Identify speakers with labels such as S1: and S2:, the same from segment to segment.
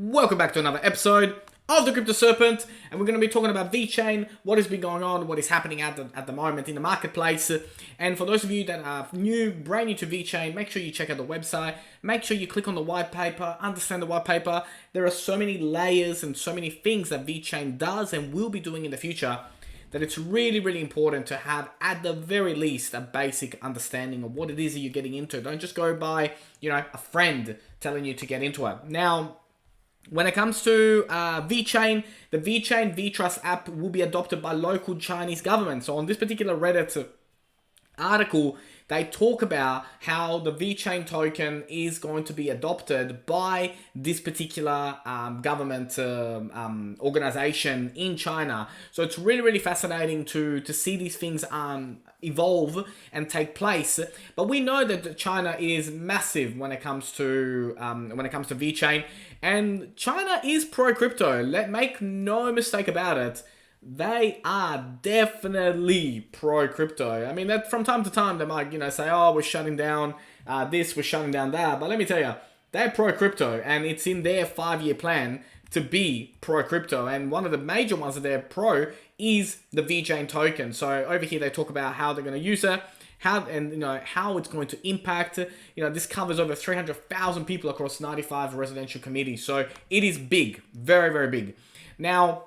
S1: Welcome back to another episode of the Crypto Serpent, and we're going to be talking about Vechain, what has been going on, what is happening at the moment in the marketplace. And for those of you that are brand new to Vechain, make sure you check out the website, make sure you click on the white paper, understand the white paper. There are so many layers and so many things that Vechain does and will be doing in the future that it's really important to have, at the very least, a basic understanding of what it is that you're getting into. Don't just go by, a friend telling you to get into it. Now, when it comes to Vechain, the Vechain V-Trust app will be adopted by local Chinese government. So on this particular Reddit article, they talk about how the Vechain token is going to be adopted by this particular government organization in China. So it's really fascinating to see these things evolve and take place. But we know that China is massive when it comes to Vechain, and China is pro crypto. Make no mistake about it. They are definitely pro crypto. I mean, that from time to time they might, say, "Oh, we're shutting down this, we're shutting down that." But let me tell you, they're pro crypto, and it's in their 5-year plan to be pro crypto. And one of the major ones that they're pro is the Vechain token. So over here they talk about how they're going to use it, how it's going to impact. This covers over 300,000 people across 95 residential communities. So it is big, very big. Now,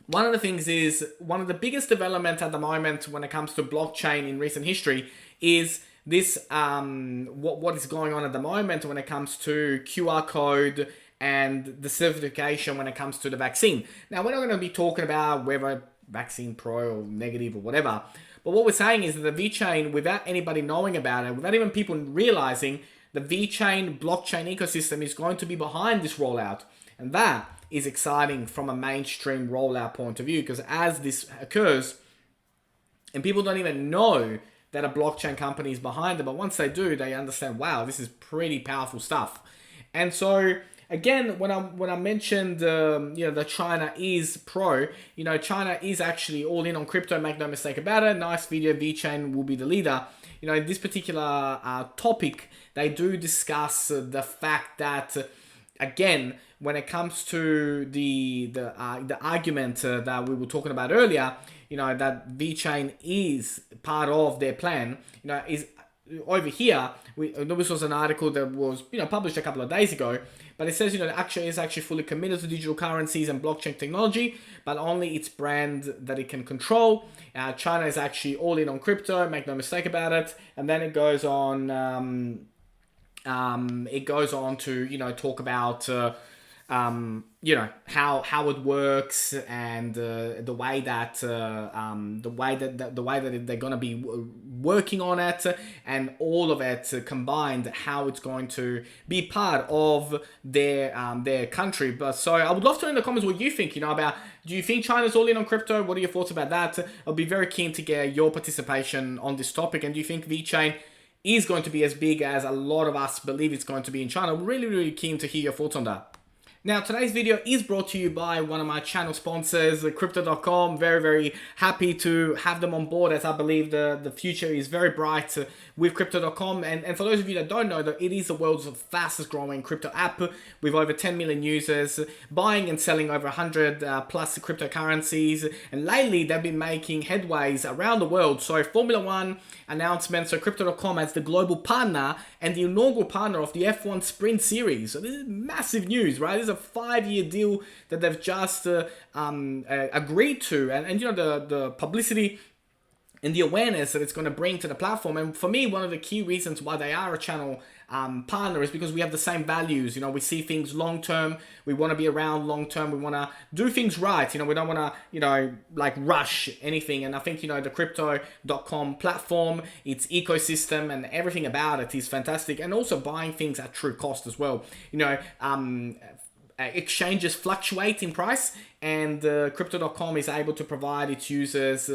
S1: one of the things is, one of the biggest developments at the moment when it comes to blockchain in recent history is this, what is going on at the moment when it comes to QR code and the certification when it comes to the vaccine. Now, we're not going to be talking about whether vaccine pro or negative or whatever, but what we're saying is that the Vechain, without anybody knowing about it, without even people realizing, the Vechain blockchain ecosystem is going to be behind this rollout. And that is exciting from a mainstream rollout point of view, because as this occurs, and people don't even know that a blockchain company is behind it, but once they do, they understand, wow, this is pretty powerful stuff. And so, again, when I mentioned, that China is pro, China is actually all in on crypto, make no mistake about it. Nice video, Vechain will be the leader. In this particular topic, they do discuss the fact that, again, when it comes to the argument that we were talking about earlier, that Vechain is part of their plan, is over here. This was an article that was published a couple of days ago, but it says Akshay is actually fully committed to digital currencies and blockchain technology, but only its brand that it can control. China is actually all in on crypto, make no mistake about it. And then it goes on. It goes on to talk about how it works, and the way that they're gonna be working on it, and all of it combined, how it's going to be part of their country. But so I would love to know in the comments what you think. About, do you think China's all in on crypto? What are your thoughts about that? I'll be very keen to get your participation on this topic. And do you think Vechain is going to be as big as a lot of us believe it's going to be in China? I'm really keen to hear your thoughts on that. Now, today's video is brought to you by one of my channel sponsors, Crypto.com. Very happy to have them on board, as I believe the future is very bright with Crypto.com. And for those of you that don't know, that it is the world's fastest growing crypto app with over 10 million users, buying and selling over 100 plus cryptocurrencies. And lately, they've been making headways around the world. So Formula One announcement, so Crypto.com as the global partner and the inaugural partner of the F1 Sprint Series. So this is massive news, right? This is a 5-year deal that they've just agreed to, and the publicity and the awareness that it's going to bring to the platform. And for me, one of the key reasons why they are a channel partner is because we have the same values. We see things long term. We want to be around long term. We want to do things right. We don't want to rush anything. And I think the Crypto.com platform, its ecosystem and everything about it is fantastic. And also buying things at true cost as well. Exchanges fluctuate in price, and Crypto.com is able to provide its users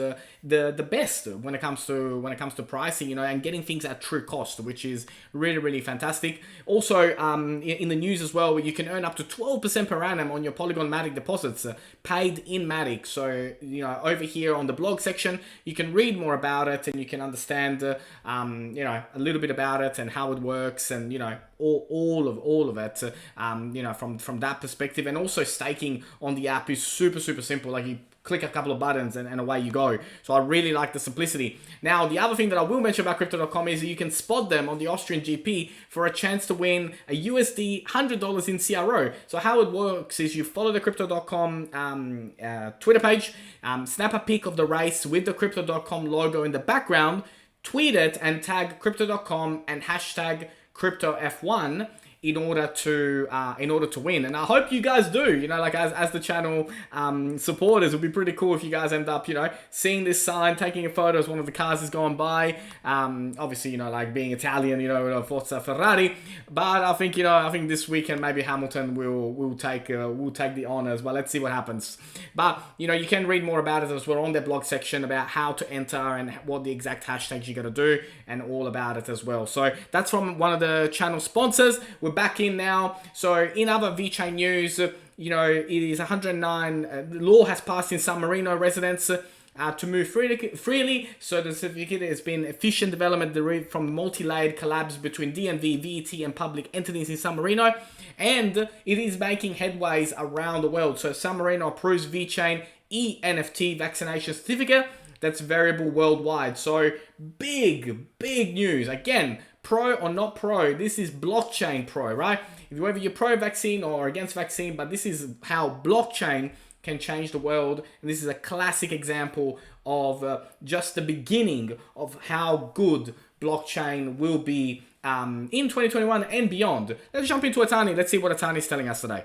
S1: the best when it comes to pricing, and getting things at true cost, which is really, really fantastic. Also, in the news as well, you can earn up to 12% per annum on your Polygon Matic deposits paid in Matic. So, over here on the blog section, you can read more about it, and you can understand, a little bit about it and how it works, and, all of it, from that perspective. And also staking on the app is super, super simple. Like, you click a couple of buttons and away you go. So I really like the simplicity. Now, the other thing that I will mention about Crypto.com is that you can spot them on the Austrian GP for a chance to win a USD $100 in CRO. So how it works is you follow the Crypto.com Twitter page, snap a pic of the race with the Crypto.com logo in the background, tweet it and tag Crypto.com and hashtag CryptoF1 in order to win. And I hope you guys do, like as the channel supporters. It would be pretty cool if you guys end up, seeing this sign, taking a photo as one of the cars is going by. Obviously, like being Italian, Forza Ferrari. But I think, this weekend maybe Hamilton will take the honors. But let's see what happens. But, you can read more about it as well on their blog section about how to enter and what the exact hashtags you got to do and all about it as well. So that's from one of the channel sponsors. We're back in now. So in other Vechain news, it is 109. The law has passed in San Marino residents to move freely. So the certificate has been efficient development derived from multi-layered collabs between DNV, VET, and public entities in San Marino, and it is making headways around the world. So San Marino approves Vechain ENFT vaccination certificate that's variable worldwide. So big news. Again, pro or not pro, this is blockchain pro, right? Whether you're pro vaccine or against vaccine, but this is how blockchain can change the world. And this is a classic example of just the beginning of how good blockchain will be in 2021 and beyond. Let's jump into Atani. Let's see what Atani is telling us today.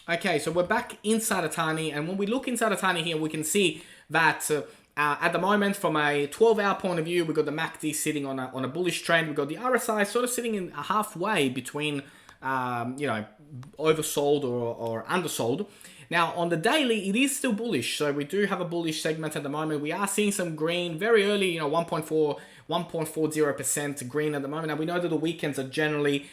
S1: Okay, so we're back inside Atani, and when we look inside Atani here, we can see that at the moment, from a 12-hour point of view, we've got the MACD sitting on a bullish trend. We've got the RSI sort of sitting in halfway between, oversold or undersold. Now, on the daily, it is still bullish. So we do have a bullish segment at the moment. We are seeing some green very early, 1.40% green at the moment. And we know that the weekends are generally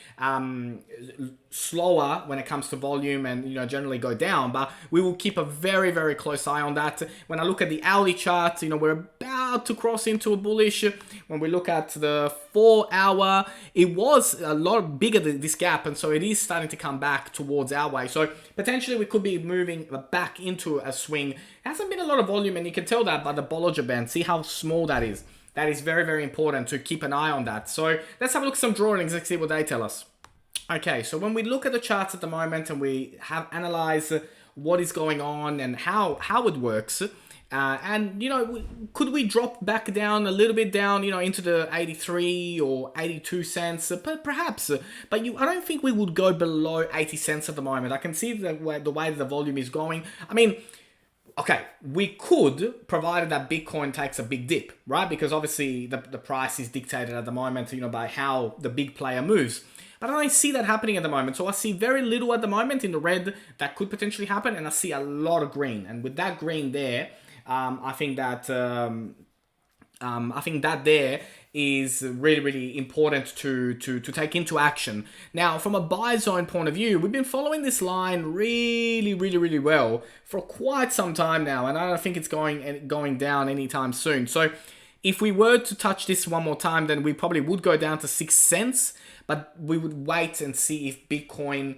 S1: slower when it comes to volume and, generally go down. But we will keep a very, very close eye on that. When I look at the hourly chart, we're about to cross into a bullish. When we look at the 4-hour, it was a lot bigger than this gap. And so it is starting to come back towards our way. So potentially we could be moving back into a swing. It hasn't been a lot of volume, and you can tell that by the Bollinger Band. See how small that is. That is very, very important to keep an eye on that. So let's have a look at some drawings and see what they tell us. Okay, so when we look at the charts at the moment and we have analyzed what is going on and how it works, and could we drop back down a little bit down, into the 83 or 82 cents, but perhaps. But I don't think we would go below 80 cents at the moment. I can see the way the volume is going. I mean, okay, we could, provided that Bitcoin takes a big dip, right? Because obviously the price is dictated at the moment, by how the big player moves. But I don't see that happening at the moment. So I see very little at the moment in the red that could potentially happen, and I see a lot of green. And with that green there, I think that there is really, really important to take into action. Now, from a buy zone point of view, we've been following this line really, really, really well for quite some time now, and I don't think it's going down anytime soon. So if we were to touch this one more time, then we probably would go down to 6 cents, but we would wait and see if Bitcoin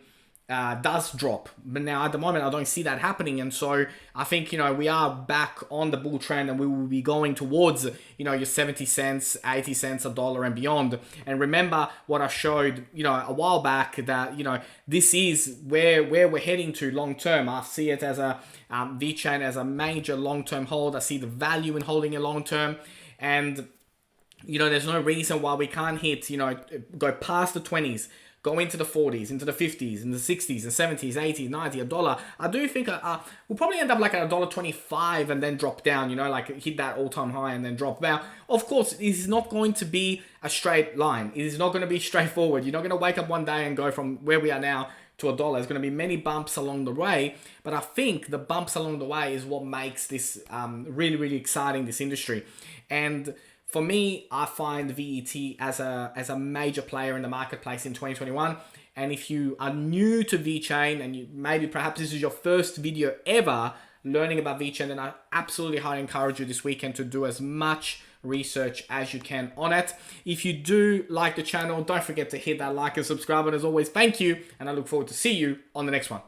S1: does drop. But now at the moment, I don't see that happening. And so I think, we are back on the bull trend, and we will be going towards, your 70 cents, 80 cents, $1 and beyond. And remember what I showed, a while back, that, this is where we're heading to long term. I see it as a Vechain as a major long-term hold. I see the value in holding it long term. And, there's no reason why we can't hit, go past the 20s, go into the 40s, into the 50s, into the 60s, and 70s, 80s, 90s, $1. I do think we'll probably end up like at $1.25 and then drop down, hit that all-time high and then drop. Now, of course, it is not going to be a straight line. It is not going to be straightforward. You're not going to wake up one day and go from where we are now to a dollar. There's going to be many bumps along the way, but I think the bumps along the way is what makes this really, really exciting, this industry. And for me, I find VET as a major player in the marketplace in 2021. And if you are new to Vechain and you maybe perhaps this is your first video ever learning about Vechain, then I absolutely highly encourage you this weekend to do as much research as you can on it. If you do like the channel, don't forget to hit that like and subscribe. And as always, thank you. And I look forward to see you on the next one.